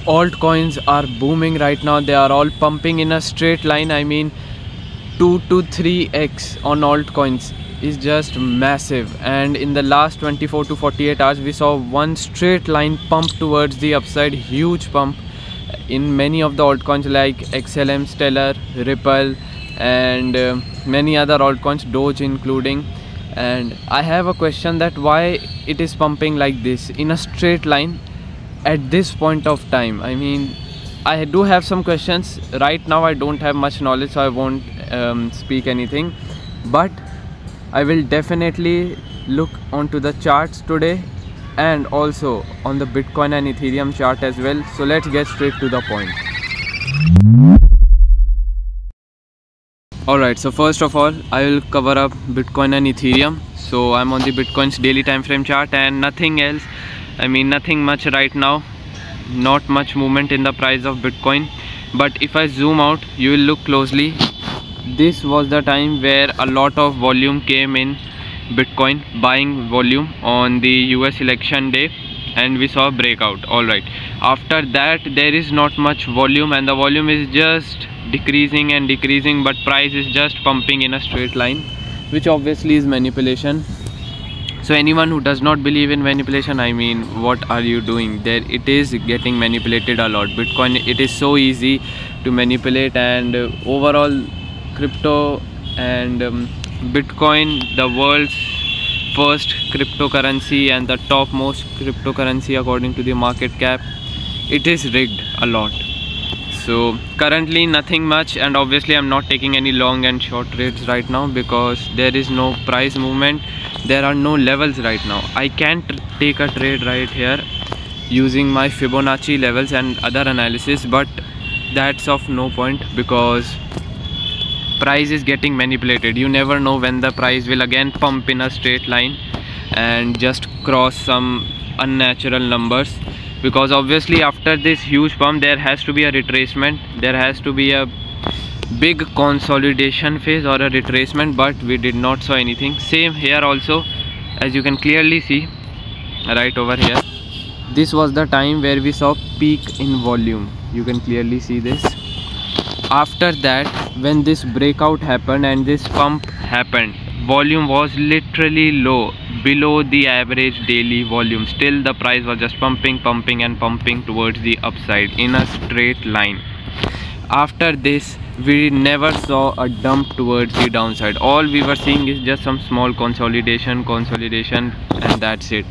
altcoins are booming right now. They are all pumping in a straight line. I mean 2 to 3x on altcoins is just massive, and in the last 24 to 48 hours we saw one straight line pump towards the upside. Huge pump in many of the altcoins like XLM, Stellar, Ripple, and many other altcoins, Doge including. And I have a question that why it is pumping like this in a straight line at this point of time. I mean, I do have some questions right now. I don't have much knowledge, so I won't speak anything, but I will definitely look onto the charts today and also on the Bitcoin and Ethereum chart as well. So let's get straight to the point. Alright, so first of all I will cover up Bitcoin and Ethereum. So I'm on the Bitcoin's daily time frame chart and nothing else. I mean nothing much right now, not much movement in the price of Bitcoin. But if I zoom out, you will look closely. This was the time where a lot of volume came in Bitcoin, buying volume on the US election day, and we saw a breakout. Alright, after that there is not much volume, and the volume is just decreasing and decreasing, but price is just pumping in a straight line, which obviously is manipulation. So anyone who does not believe in manipulation, I mean, what are you doing there? It is getting manipulated a lot. Bitcoin, it is so easy to manipulate, and overall crypto and Bitcoin, the world's first cryptocurrency and the topmost cryptocurrency according to the market cap, it is rigged a lot. So currently nothing much, and obviously I'm not taking any long and short trades right now because there is no price movement. There are no levels right now. I can't take a trade right here using my Fibonacci levels and other analysis, but that's of no point because price is getting manipulated. You never know when the price will again pump in a straight line and just cross some unnatural numbers, because obviously after this huge pump there has to be a retracement, there has to be a big consolidation phase or a retracement, but we did not saw anything. Same here also, as you can clearly see right over here. This was the time where we saw peak in volume. You can clearly see this. After that, when this breakout happened and this pump happened, volume was literally low, below the average daily volume. Still the price was just pumping and pumping towards the upside in a straight line. After this we never saw a dump towards the downside. All we were seeing is just some small consolidation, and that's it.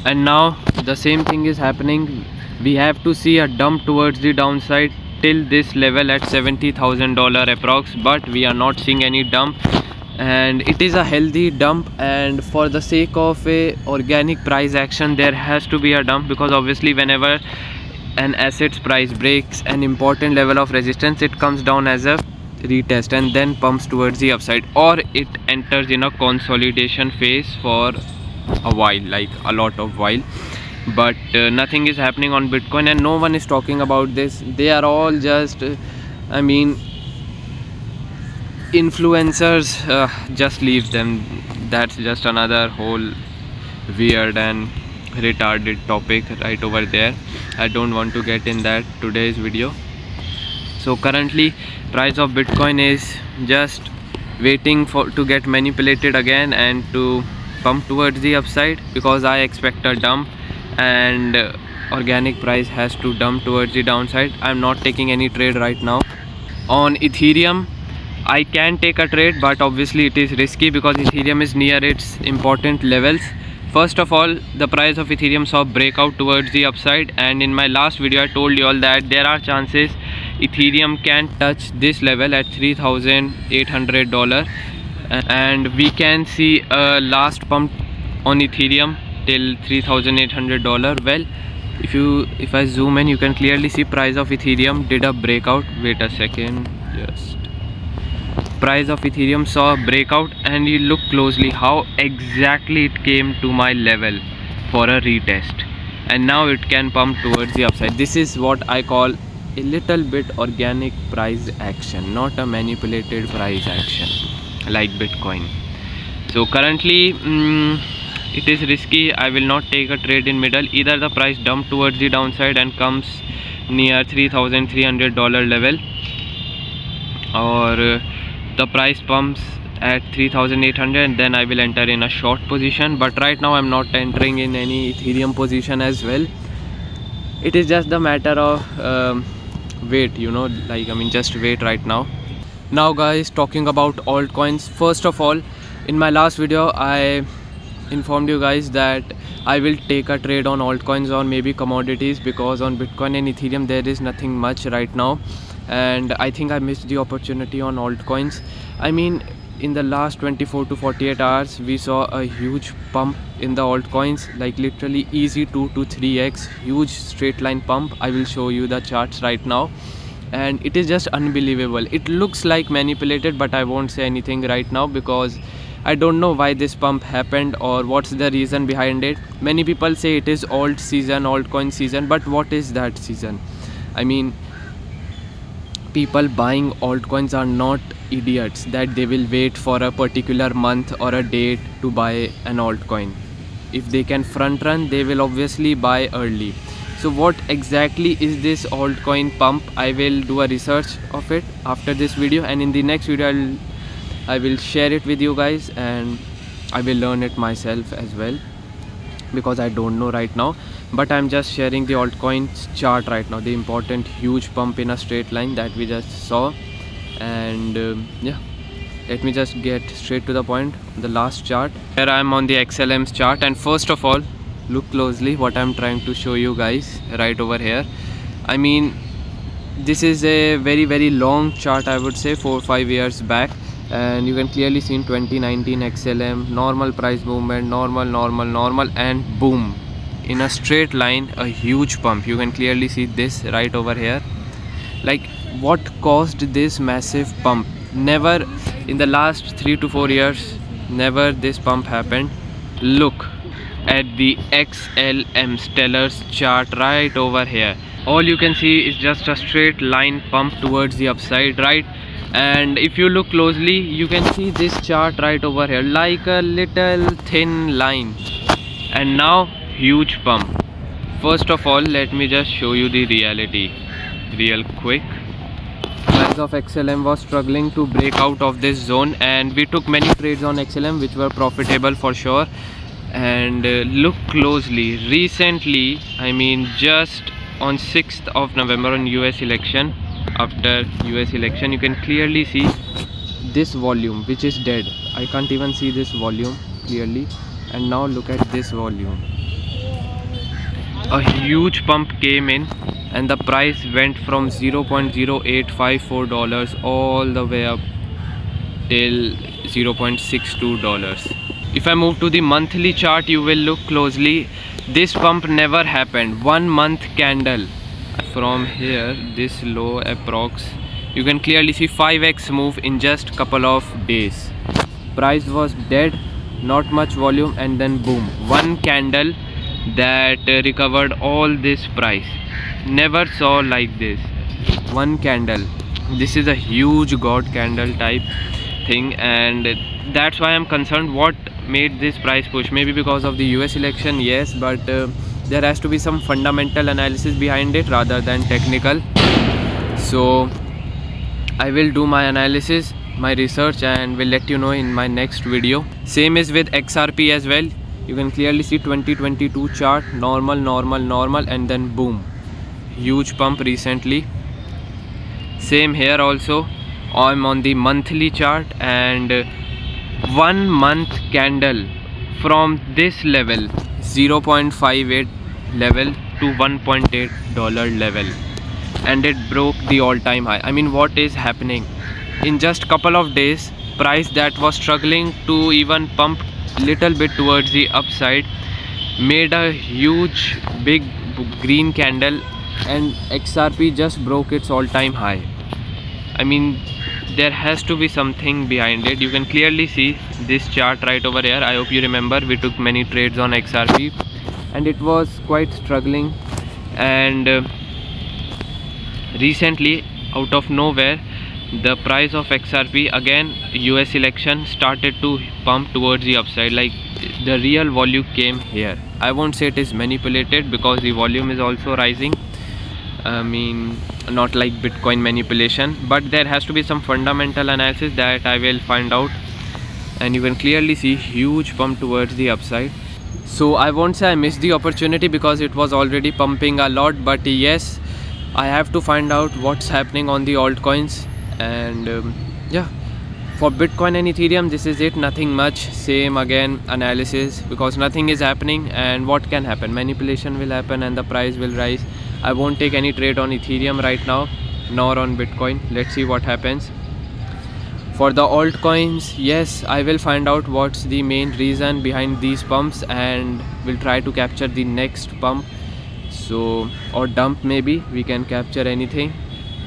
And now the same thing is happening. We have to see a dump towards the downside till this level at $70,000 approx, but we are not seeing any dump, and it is a healthy dump. And for the sake of a organic price action, there has to be a dump, because obviously whenever an asset's price breaks an important level of resistance, it comes down as a retest and then pumps towards the upside, or it enters in a consolidation phase for a while, like a lot of while. But nothing is happening on Bitcoin, and no one is talking about this. They are all just I mean influencers. Just leave them. That's just another whole weird and retarded topic right over there. I don't want to get in that today's video. So currently price of Bitcoin is just waiting to get manipulated again and to pump towards the upside, because I expect a dump, and organic price has to dump towards the downside. I'm not taking any trade right now. On Ethereum I can take a trade, but obviously it is risky because Ethereum is near its important levels. First of all, the price of Ethereum saw breakout towards the upside, and in my last video I told you all that there are chances Ethereum can touch this level at $3,800, and we can see a last pump on Ethereum till $3,800. Well, if I zoom in, you can clearly see price of Ethereum did a breakout. Wait a second, just price of Ethereum saw a breakout, and you look closely how exactly it came to my level for a retest, and now it can pump towards the upside. This is what I call a little bit organic price action, not a manipulated price action like Bitcoin. So currently it is risky. I will not take a trade in middle. Either the price dump towards the downside and comes near $3,300 level, or the price pumps at 3,800 and then I will enter in a short position. But right now I'm not entering in any Ethereum position as well. It is just the matter of wait, you know, like, I mean, just wait right now. Now guys, talking about altcoins, first of all, in my last video I informed you guys that I will take a trade on altcoins or maybe commodities, because on Bitcoin and Ethereum there is nothing much right now, and I think I missed the opportunity on altcoins. I mean, in the last 24 to 48 hours we saw a huge pump in the altcoins, like literally easy 2 to 3x, huge straight line pump. I will show you the charts right now, and it is just unbelievable. It looks like manipulated, but I won't say anything right now because I don't know why this pump happened or what's the reason behind it. Many people say it is alt season, altcoin season, but what is that season? I mean, people buying altcoins are not idiots that they will wait for a particular month or a date to buy an altcoin. If they can front run, they will obviously buy early. So what exactly is this altcoin pump? I will do a research of it after this video, and in the next video I will share it with you guys, and I will learn it myself as well because I don't know right now. But I'm just sharing the altcoins chart right now, the important huge pump in a straight line that we just saw. And yeah, let me just get straight to the point. The last chart, here I am on the XLM's chart, and first of all, look closely what I'm trying to show you guys right over here. I mean, this is a very long chart, I would say 4 or 5 years back, and you can clearly see in 2019 XLM, normal price movement, normal, and boom, in a straight line a huge pump. You can clearly see this right over here. Like, what caused this massive pump? Never in the last 3 to 4 years, never this pump happened. Look at the XLM Stellar's chart right over here. All you can see is just a straight line pump towards the upside, right? And if you look closely, you can see this chart right over here, like a little thin line, and now huge pump. First of all, let me just show you the reality real quick. Price of XLM was struggling to break out of this zone, and we took many trades on XLM which were profitable for sure. And look closely, recently, I mean just on 6th of November on US election, after US election, you can clearly see this volume which is dead. I can't even see this volume clearly, and now look at this volume. A huge pump came in and the price went from $0.0854 all the way up till $0.62. If I move to the monthly chart, you will look closely. This pump never happened. 1 month candle from here, this low approx, you can clearly see 5x move in just couple of days. Price was dead, not much volume, and then boom, one candle that recovered all this price. Never saw like this. One candle. This is a huge god candle type thing, and that's why I'm concerned. What made this price push? Maybe because of the US election, yes, but there has to be some fundamental analysis behind it rather than technical. So I will do my analysis, my research, and will let you know in my next video. Same is with XRP as well. You can clearly see 2022 chart, normal, and then boom, huge pump recently. Same here also. I'm on the monthly chart, and 1 month candle from this level, 0.58 level to $1.8 level, and it broke the all-time high. I mean, what is happening? In just couple of days, price that was struggling to even pump little bit towards the upside made a huge big green candle, and XRP just broke its all-time high. I mean, there has to be something behind it. You can clearly see this chart right over here. I hope you remember we took many trades on XRP and it was quite struggling, and recently, out of nowhere, the price of XRP, again US election, started to pump towards the upside. Like, the real volume came here. I won't say it is manipulated because the volume is also rising. I mean, not like Bitcoin manipulation, but there has to be some fundamental analysis that I will find out. And you can clearly see huge pump towards the upside. So I won't say I missed the opportunity because it was already pumping a lot, but yes, I have to find out what's happening on the altcoins. And yeah, for Bitcoin and Ethereum, this is it, nothing much. Same again analysis, because nothing is happening. And what can happen? Manipulation will happen and the price will rise. I won't take any trade on Ethereum right now, nor on Bitcoin. Let's see what happens. For the altcoins, yes, I will find out what's the main reason behind these pumps, and will try to capture the next pump. So, or dump, maybe we can capture anything.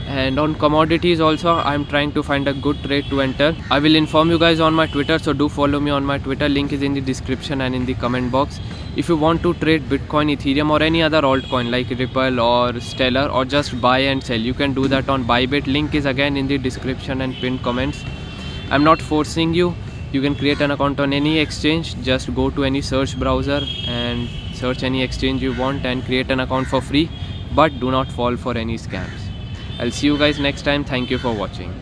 And on commodities also, I'm trying to find a good trade to enter. I will inform you guys on my Twitter, so do follow me on my Twitter. Link is in the description and in the comment box. If you want to trade Bitcoin, Ethereum or any other altcoin like Ripple or Stellar, or just buy and sell, you can do that on Bybit. Link is again in the description and pinned comments. I'm not forcing you. You can create an account on any exchange. Just go to any search browser and search any exchange you want and create an account for free. But do not fall for any scams. I'll see you guys next time. Thank you for watching.